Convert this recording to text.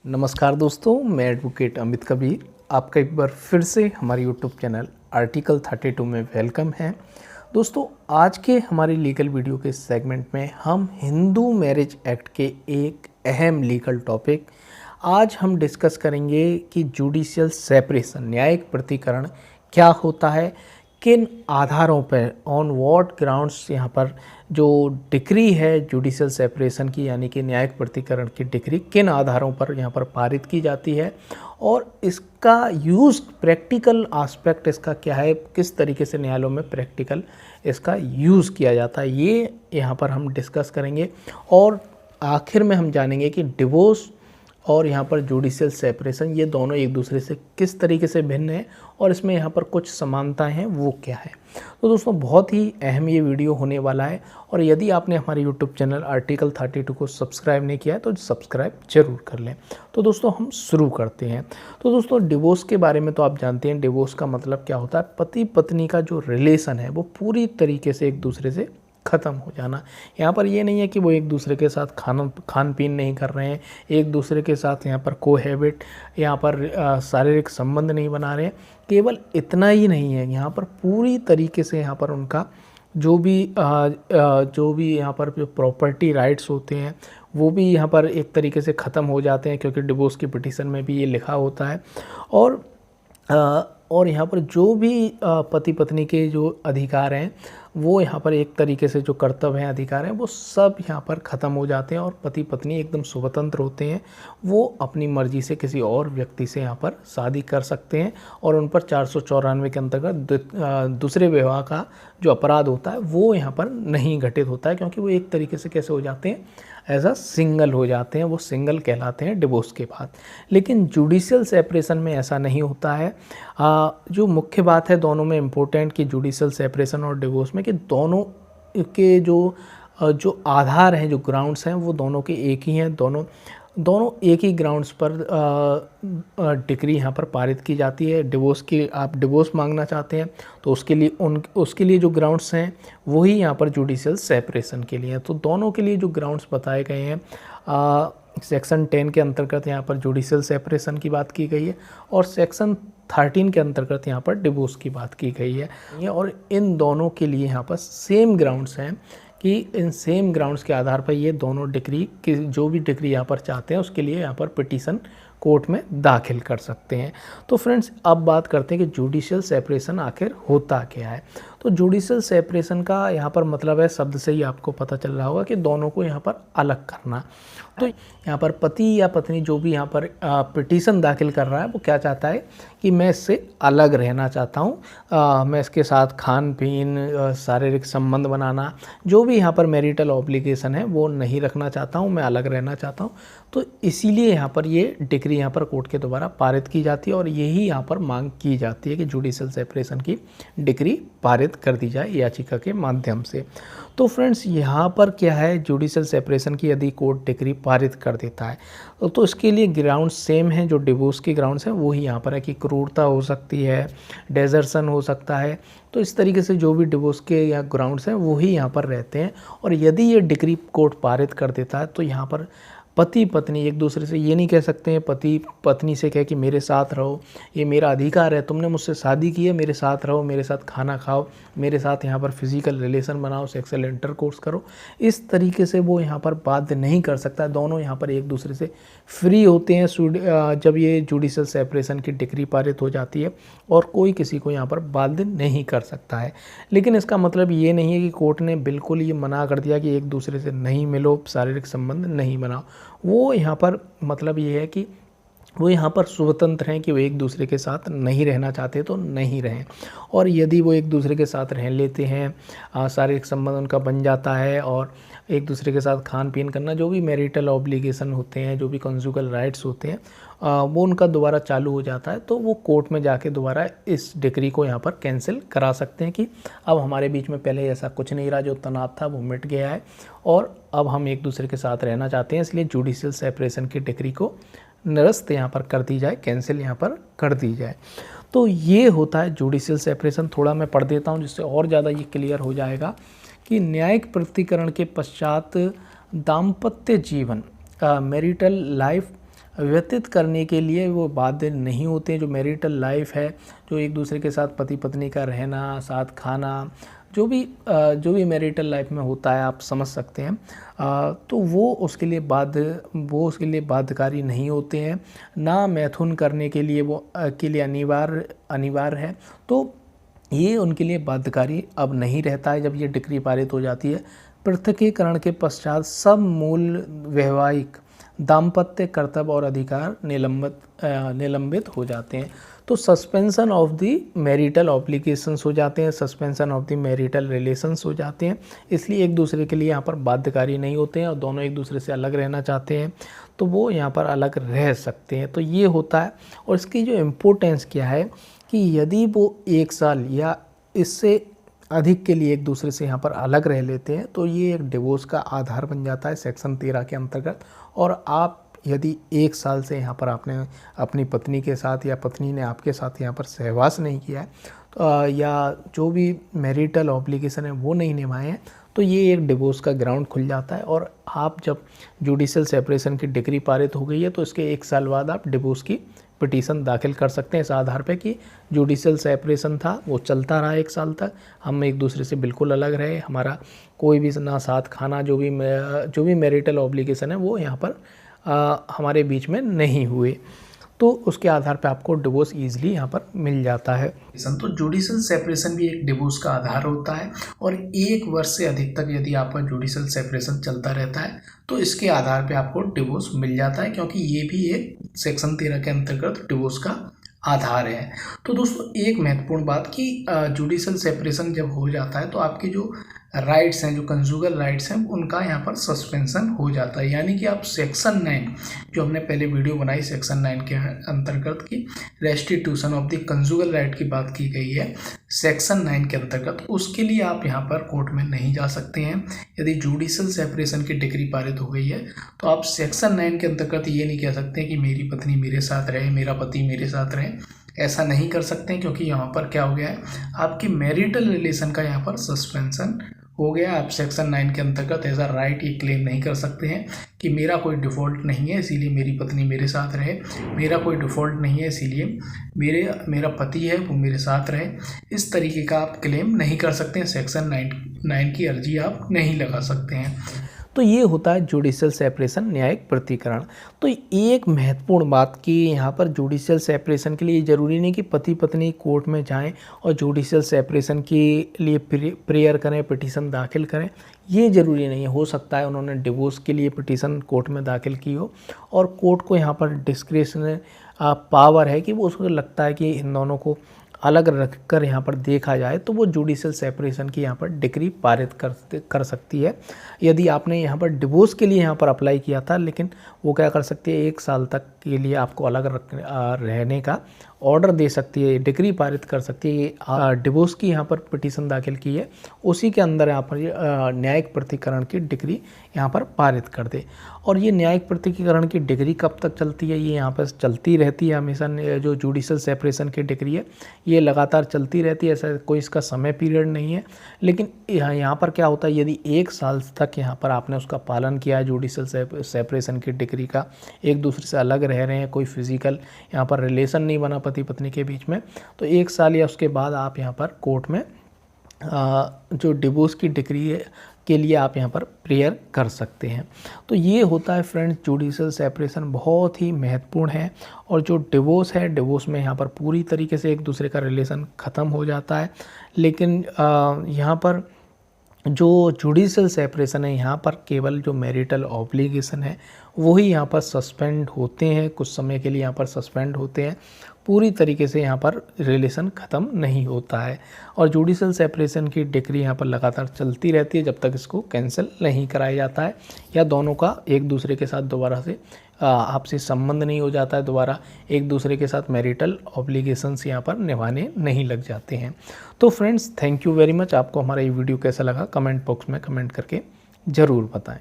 नमस्कार दोस्तों, मैं एडवोकेट अमित कबीर आपका एक बार फिर से हमारे यूट्यूब चैनल आर्टिकल 32 में वेलकम है। दोस्तों, आज के हमारे लीगल वीडियो के सेगमेंट में हम हिंदू मैरिज एक्ट के एक अहम लीगल टॉपिक आज हम डिस्कस करेंगे कि जुडिशियल सेपरेशन न्यायिक प्रतिकरण क्या होता है, किन आधारों पर, ऑन व्हाट ग्राउंड्स यहाँ पर जो डिक्री है जुडिशियल सेपरेशन की यानी कि न्यायिक प्रतिकरण की डिक्री किन आधारों पर यहाँ पर पारित की जाती है और इसका यूज़ प्रैक्टिकल एस्पेक्ट इसका क्या है, किस तरीके से न्यायालयों में प्रैक्टिकल इसका यूज़ किया जाता है, ये यहाँ पर हम डिस्कस करेंगे। और आखिर में हम जानेंगे कि डिवोर्स और यहाँ पर जुडिशियल सेपरेशन ये दोनों एक दूसरे से किस तरीके से भिन्न है और इसमें यहाँ पर कुछ समानताएं हैं वो क्या है। तो दोस्तों, बहुत ही अहम ये वीडियो होने वाला है और यदि आपने हमारे यूट्यूब चैनल आर्टिकल 32 को सब्सक्राइब नहीं किया है तो सब्सक्राइब जरूर कर लें। तो दोस्तों, हम शुरू करते हैं। तो दोस्तों, डिवोर्स के बारे में तो आप जानते हैं, डिवोर्स का मतलब क्या होता है, पति पत्नी का जो रिलेशन है वो पूरी तरीके से एक दूसरे से ख़त्म हो जाना। यहाँ पर ये नहीं है कि वो एक दूसरे के साथ खान पीन नहीं कर रहे हैं, एक दूसरे के साथ यहाँ पर कोहैबिट यहाँ पर शारीरिक संबंध नहीं बना रहे हैं। केवल इतना ही नहीं है, यहाँ पर पूरी तरीके से यहाँ पर उनका जो भी यहाँ पर प्रॉपर्टी राइट्स होते हैं वो भी यहाँ पर एक तरीके से ख़त्म हो जाते हैं, क्योंकि डिवोर्स की पिटीशन में भी ये लिखा होता है। और यहाँ पर जो भी पति पत्नी के जो अधिकार हैं वो यहाँ पर एक तरीके से जो कर्तव्य हैं, अधिकार हैं, वो सब यहाँ पर ख़त्म हो जाते हैं और पति पत्नी एकदम स्वतंत्र होते हैं। वो अपनी मर्ज़ी से किसी और व्यक्ति से यहाँ पर शादी कर सकते हैं और उन पर 494 के अंतर्गत दूसरे विवाह का जो अपराध होता है वो यहाँ पर नहीं घटित होता है, क्योंकि वो एक तरीके से कैसे हो जाते हैं, एज अ सिंगल हो जाते हैं, वो सिंगल कहलाते हैं डिवोर्स के बाद। लेकिन जुडिशियल सेपरेशन में ऐसा नहीं होता है। जो मुख्य बात है दोनों में इम्पोर्टेंट कि जुडिशियल सेपरेशन और डिवोर्स में कि दोनों के जो आधार हैं, जो ग्राउंड्स हैं, वो दोनों के एक ही हैं। दोनों एक ही ग्राउंड्स पर डिक्री यहाँ पर पारित की जाती है। डिवोर्स की आप डिवोर्स मांगना चाहते हैं तो उसके लिए जो ग्राउंड्स हैं वही यहाँ पर जुडिशियल सेपरेशन के लिए हैं। तो दोनों के लिए जो ग्राउंड्स बताए गए हैं, सेक्शन 10 के अंतर्गत यहाँ पर जुडिशियल सेपरेशन की बात की गई है और सेक्शन 13 के अंतर्गत यहाँ पर डिवोर्स की बात की गई है। और इन दोनों के लिए यहाँ पर सेम ग्राउंड्स हैं कि इन सेम ग्राउंड्स के आधार पर ये दोनों डिक्री की जो भी डिक्री यहाँ पर चाहते हैं उसके लिए यहाँ पर पिटीशन कोर्ट में दाखिल कर सकते हैं। तो फ्रेंड्स, अब बात करते हैं कि जुडिशियल सेपरेशन आखिर होता क्या है। तो जुडिशियल सेपरेशन का यहाँ पर मतलब है, शब्द से ही आपको पता चल रहा होगा कि दोनों को यहाँ पर अलग करना। तो यहाँ पर पति या पत्नी जो भी यहाँ पर पिटीशन दाखिल कर रहा है वो क्या चाहता है कि मैं इससे अलग रहना चाहता हूँ, मैं इसके साथ खान पीन, शारीरिक संबंध बनाना, जो भी यहाँ पर मैरिटल ऑब्लिगेशन है वो नहीं रखना चाहता हूँ, मैं अलग रहना चाहता हूँ। तो इसीलिए यहाँ पर ये डिक्री यहाँ पर कोर्ट के द्वारा पारित की जाती है और यही यहाँ पर मांग की जाती है कि जुडिशियल सेपरेशन की डिक्री पारित कर दी जाए याचिका के माध्यम से। तो फ्रेंड्स, यहाँ पर क्या है, जुडिशियल सेपरेशन की यदि कोर्ट डिक्री पारित कर देता है तो इसके लिए ग्राउंड सेम है जो डिवोर्स के ग्राउंड्स हैं, वही यहाँ पर है कि क्रूरता हो सकती है, डेजर्सन हो सकता है। तो इस तरीके से जो भी डिवोर्स के या ग्राउंड्स हैं वही यहाँ पर रहते हैं। और यदि ये डिक्री कोर्ट पारित कर देता है तो यहाँ पर पति पत्नी एक दूसरे से ये नहीं कह सकते हैं, पति पत्नी से कहे कि मेरे साथ रहो, ये मेरा अधिकार है, तुमने मुझसे शादी की है, मेरे साथ रहो, मेरे साथ खाना खाओ, मेरे साथ यहाँ पर फिजिकल रिलेशन बनाओ, सेक्सुअल इंटरकोर्स करो। इस तरीके से वो यहाँ पर बाध्य नहीं कर सकता। दोनों यहाँ पर एक दूसरे से फ्री होते हैं जब ये जुडिशियल सेपरेशन की डिक्री पारित हो जाती है और कोई किसी को यहाँ पर बाध्य नहीं कर सकता है। लेकिन इसका मतलब ये नहीं है कि कोर्ट ने बिल्कुल ये मना कर दिया कि एक दूसरे से नहीं मिलो, शारीरिक संबंध नहीं बनाओ। वो यहाँ पर मतलब ये है कि वो यहाँ पर स्वतंत्र हैं कि वो एक दूसरे के साथ नहीं रहना चाहते तो नहीं रहें, और यदि वो एक दूसरे के साथ रह लेते हैं, शारीरिक संबंध उनका बन जाता है और एक दूसरे के साथ खान पीन करना, जो भी मैरिटल ऑब्लिगेशन होते हैं, जो भी कंजुगल राइट्स होते हैं, वो उनका दोबारा चालू हो जाता है। तो वो कोर्ट में जाके दोबारा इस डिक्री को यहाँ पर कैंसिल करा सकते हैं कि अब हमारे बीच में पहले ऐसा कुछ नहीं रहा, जो तनाव था वो मिट गया है और अब हम एक दूसरे के साथ रहना चाहते हैं, इसलिए जुडिशियल सेपरेशन की डिक्री को निरस्त यहाँ पर कर दी जाए, कैंसिल यहाँ पर कर दी जाए। तो ये होता है जुडिशियल सेपरेशन। थोड़ा मैं पढ़ देता हूँ जिससे और ज़्यादा ये क्लियर हो जाएगा कि न्यायिक प्रकटीकरण के पश्चात दाम्पत्य जीवन, मैरिटल लाइफ व्यतीत करने के लिए वो बाध्य नहीं होते हैं। जो मैरिटल लाइफ है, जो एक दूसरे के साथ पति पत्नी का रहना, साथ खाना, जो भी मैरिटल लाइफ में होता है, आप समझ सकते हैं, तो वो उसके लिए बाध्यकारी नहीं होते हैं। ना मैथुन करने के लिए वो के लिए अनिवार्य है। तो ये उनके लिए बाध्यकारी अब नहीं रहता है जब ये डिक्री पारित हो जाती है। पृथकीकरण के पश्चात सब मूल वैवाहिक दाम्पत्य कर्तव्य और अधिकार निलंबित हो जाते हैं। तो suspension of the marital obligations हो जाते हैं, suspension of the marital relations हो जाते हैं। इसलिए एक दूसरे के लिए यहाँ पर बाध्यकारी नहीं होते हैं और दोनों एक दूसरे से अलग रहना चाहते हैं तो वो यहाँ पर अलग रह सकते हैं। तो ये होता है। और इसकी जो इम्पोर्टेंस क्या है कि यदि वो 1 साल या इससे अधिक के लिए एक दूसरे से यहाँ पर अलग रह लेते हैं तो ये एक डिवोर्स का आधार बन जाता है सेक्शन 13 के अंतर्गत। और आप यदि 1 साल से यहाँ पर आपने अपनी पत्नी के साथ या पत्नी ने आपके साथ यहाँ पर सहवास नहीं किया है या जो भी मैरिटल ऑब्लिगेशन है वो नहीं निभाए हैं तो ये एक डिवोर्स का ग्राउंड खुल जाता है। और आप जब जुडिशियल सेपरेशन की डिक्री पारित हो गई है तो इसके 1 साल बाद आप डिवोर्स की पिटीशन दाखिल कर सकते हैं इस आधार पे कि जुडिशियल सेपरेशन था वो चलता रहा 1 साल तक, हम एक दूसरे से बिल्कुल अलग रहे, हमारा कोई भी ना साथ खाना जो भी मैरिटल ऑब्लिगेशन है वो यहाँ पर हमारे बीच में नहीं हुए, तो उसके आधार पे आपको डिवोर्स ईजिली यहाँ पर मिल जाता है। तो जुडिशियल सेपरेशन भी एक डिवोर्स का आधार होता है और 1 वर्ष से अधिक तक यदि आपका जुडिशियल सेपरेशन चलता रहता है तो इसके आधार पे आपको डिवोर्स मिल जाता है, क्योंकि ये भी एक सेक्शन 13 के अंतर्गत डिवोर्स का आधार है। तो दोस्तों एक महत्वपूर्ण बात कि जुडिशियल सेपरेशन जब हो जाता है तो आपके जो राइट्स हैं, जो कंजुगल राइट्स हैं, उनका यहाँ पर सस्पेंशन हो जाता है। यानी कि आप सेक्शन 9 जो हमने पहले वीडियो बनाई सेक्शन 9 के अंतर्गत की restitution of the conjugal right की बात की गई है सेक्शन 9 के अंतर्गत, उसके लिए आप यहाँ पर कोर्ट में नहीं जा सकते हैं। यदि जुडिशियल सेपरेशन की डिक्री पारित हो गई है तो आप सेक्शन 9 के अंतर्गत ये नहीं कह सकते कि मेरी पत्नी मेरे साथ रहे, मेरा पति मेरे साथ रहे, ऐसा नहीं कर सकते हैं, क्योंकि यहाँ पर क्या हो गया है आपकी मैरिटल रिलेशन का यहाँ पर सस्पेंशन हो गया। आप सेक्शन 9 के अंतर्गत ऐसा राइट ये क्लेम नहीं कर सकते हैं कि मेरा कोई डिफ़ॉल्ट नहीं है इसीलिए मेरी पत्नी मेरे साथ रहे, मेरा कोई डिफ़ॉल्ट नहीं है इसीलिए मेरा पति है वो मेरे साथ रहे। इस तरीके का आप क्लेम नहीं कर सकते हैं, सेक्शन 9 की अर्जी आप नहीं लगा सकते हैं। तो ये होता है जुडिशियल सेपरेशन, न्यायिक प्रतीकरण। तो एक महत्वपूर्ण बात कि यहाँ पर जुडिशियल सेपरेशन के लिए ज़रूरी नहीं कि पति पत्नी कोर्ट में जाएं और जुडिशियल सेपरेशन के लिए प्रेयर करें, पिटीशन दाखिल करें, ये ज़रूरी नहीं है। हो सकता है उन्होंने डिवोर्स के लिए पिटीशन कोर्ट में दाखिल की हो और कोर्ट को यहाँ पर डिस्क्रिशनरी पावर है कि वो उसको लगता है कि इन दोनों को अलग रखकर यहाँ पर देखा जाए तो वो जुडिशियल सेपरेशन की यहाँ पर डिक्री पारित कर सकती है। यदि आपने यहाँ पर डिवोर्स के लिए यहाँ पर अप्लाई किया था लेकिन वो क्या कर सकती है 1 साल तक के लिए आपको अलग रहने का ऑर्डर दे सकती है, डिक्री पारित कर सकती है। डिवोर्स की यहाँ पर पिटीशन दाखिल की है उसी के अंदर यहाँ पर न्यायिक प्रतीकरण की डिक्री यहाँ पर पारित कर दे। और ये न्यायिक प्रतीकरण की डिग्री कब तक चलती है, ये यहाँ पर चलती रहती है हमेशा। जो जुडिशियल सेपरेशन की डिग्री है ये लगातार चलती रहती है, ऐसा कोई इसका समय पीरियड नहीं है। लेकिन यहाँ पर क्या होता है यदि 1 साल तक यहाँ पर आपने उसका पालन किया है जुडिशियल सेपरेशन की डिग्री का, एक दूसरे से अलग रह रहे हैं, कोई फिजिकल यहाँ पर रिलेशन नहीं बना पति पत्नी के बीच में, तो 1 साल या उसके बाद आप यहाँ पर कोर्ट में जो डिवोर्स की डिक्री है के लिए आप यहाँ पर प्रेयर कर सकते हैं। तो ये होता है फ्रेंड्स, जुडिशियल सेपरेशन बहुत ही महत्वपूर्ण है। और जो डिवोर्स है, डिवोर्स में यहाँ पर पूरी तरीके से एक दूसरे का रिलेशन ख़त्म हो जाता है। लेकिन यहाँ पर जो जुडिशियल सेपरेशन है यहाँ पर केवल जो मैरिटल ऑब्लिगेशन है वही यहाँ पर सस्पेंड होते हैं, कुछ समय के लिए यहाँ पर सस्पेंड होते हैं, पूरी तरीके से यहाँ पर रिलेशन ख़त्म नहीं होता है। और जुडिशियल सेपरेशन की डिक्री यहाँ पर लगातार चलती रहती है जब तक इसको कैंसिल नहीं कराया जाता है या दोनों का एक दूसरे के साथ दोबारा से आपसी संबंध नहीं हो जाता है, दोबारा एक दूसरे के साथ मैरिटल ऑब्लिगेशंस यहाँ पर निभाने नहीं लग जाते हैं। तो friends thank you very much. आपको हमारा ये वीडियो कैसा लगा कमेंट बॉक्स में कमेंट करके ज़रूर बताएं।